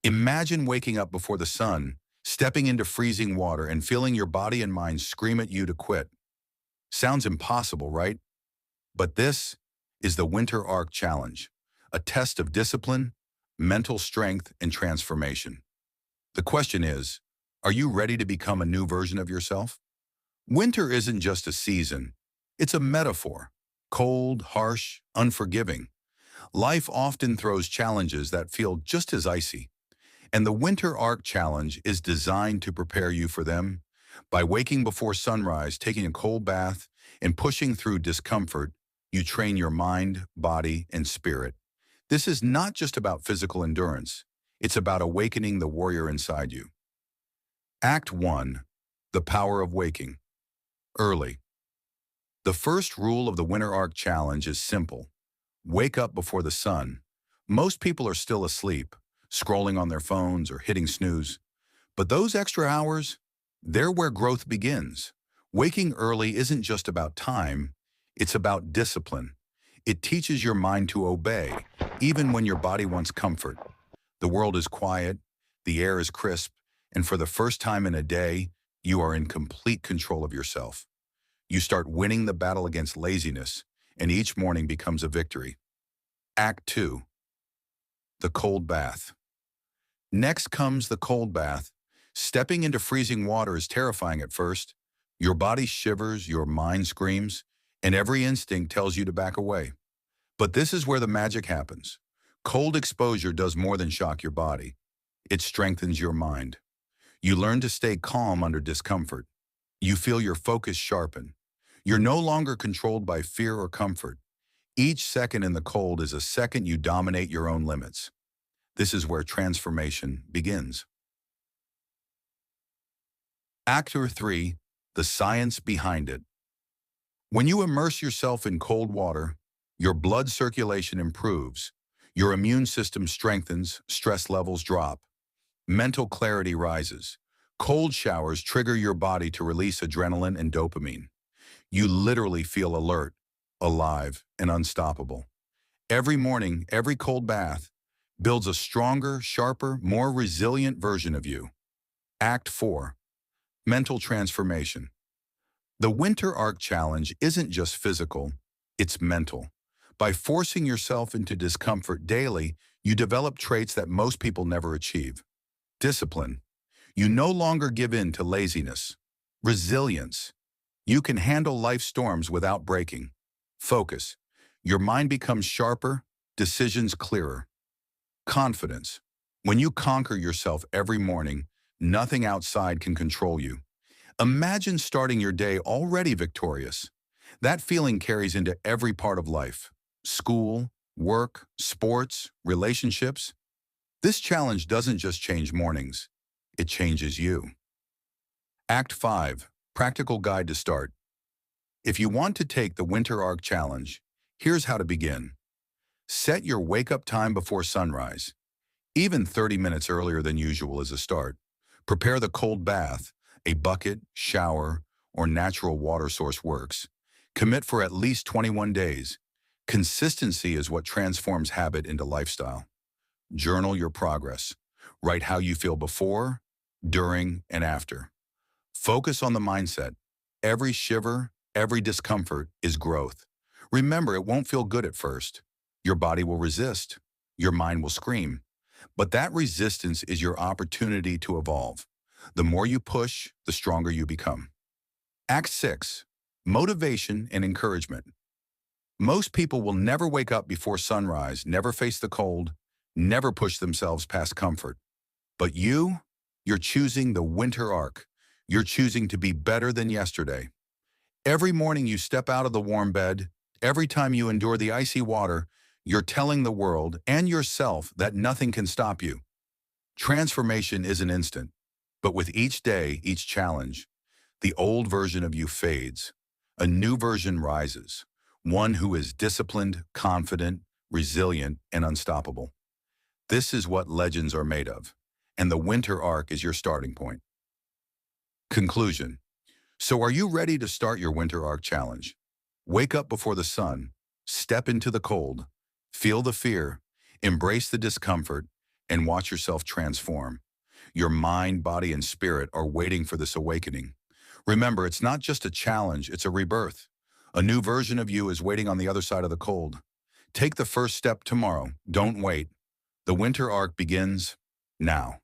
Imagine waking up before the sun, stepping into freezing water and feeling your body and mind scream at you to quit. Sounds impossible, right? But this is the Winter Arc Challenge, a test of discipline, mental strength, and transformation. The question is, are you ready to become a new version of yourself? Winter isn't just a season, it's a metaphor. Cold, harsh, unforgiving. Life often throws challenges that feel just as icy. And the Winter Arc Challenge is designed to prepare you for them. By waking before sunrise, taking a cold bath, and pushing through discomfort, you train your mind, body, and spirit. This is not just about physical endurance. It's about awakening the warrior inside you. Act 1. The Power of Waking. Early. The first rule of the Winter Arc Challenge is simple. Wake up before the sun. Most people are still asleep, scrolling on their phones or hitting snooze. But those extra hours, they're where growth begins. Waking early isn't just about time, it's about discipline. It teaches your mind to obey, even when your body wants comfort. The world is quiet, the air is crisp, and for the first time in a day, you are in complete control of yourself. You start winning the battle against laziness, and each morning becomes a victory. Act 2. The Cold Bath. Next comes the cold bath. Stepping into freezing water is terrifying at first. Your body shivers, your mind screams, and every instinct tells you to back away. But this is where the magic happens. Cold exposure does more than shock your body. It strengthens your mind. You learn to stay calm under discomfort. You feel your focus sharpen. You're no longer controlled by fear or comfort. Each second in the cold is a second you dominate your own limits. This is where transformation begins. Act 3. The Science Behind It. When you immerse yourself in cold water, your blood circulation improves, your immune system strengthens, stress levels drop, mental clarity rises. Cold showers trigger your body to release adrenaline and dopamine. You literally feel alert, alive, and unstoppable. Every morning, every cold bath builds a stronger, sharper, more resilient version of you. Act 4. Mental Transformation. The Winter Arc Challenge isn't just physical, it's mental. By forcing yourself into discomfort daily, you develop traits that most people never achieve. Discipline. You no longer give in to laziness. Resilience. You can handle life's storms without breaking. Focus. Your mind becomes sharper, decisions clearer. Confidence. When you conquer yourself every morning, nothing outside can control you. Imagine starting your day already victorious. That feeling carries into every part of life. School, work, sports, relationships. This challenge doesn't just change mornings, it changes you. Act 5. Practical Guide to Start. If you want to take the Winter Arc Challenge, here's how to begin. Set your wake-up time before sunrise. Even 30 minutes earlier than usual is a start. Prepare the cold bath. A bucket, shower, or natural water source works. Commit for at least 21 days. Consistency is what transforms habit into lifestyle. Journal your progress. Write how you feel before, during, and after. Focus on the mindset. Every shiver, every discomfort is growth. Remember, it won't feel good at first. Your body will resist. Your mind will scream. But that resistance is your opportunity to evolve. The more you push, the stronger you become. Act 6. Motivation and Encouragement. Most people will never wake up before sunrise, never face the cold, never push themselves past comfort. But you're choosing the Winter Arc. You're choosing to be better than yesterday. Every morning you step out of the warm bed, every time you endure the icy water, you're telling the world and yourself that nothing can stop you. Transformation isn't instant, but with each day, each challenge, the old version of you fades. A new version rises, one who is disciplined, confident, resilient, and unstoppable. This is what legends are made of, and the Winter Arc is your starting point. Conclusion. So are you ready to start your Winter Arc Challenge? Wake up before the sun, step into the cold, feel the fear, embrace the discomfort, and watch yourself transform. Your mind, body, and spirit are waiting for this awakening. Remember, it's not just a challenge, it's a rebirth. A new version of you is waiting on the other side of the cold. Take the first step tomorrow. Don't wait. The winter arc begins now.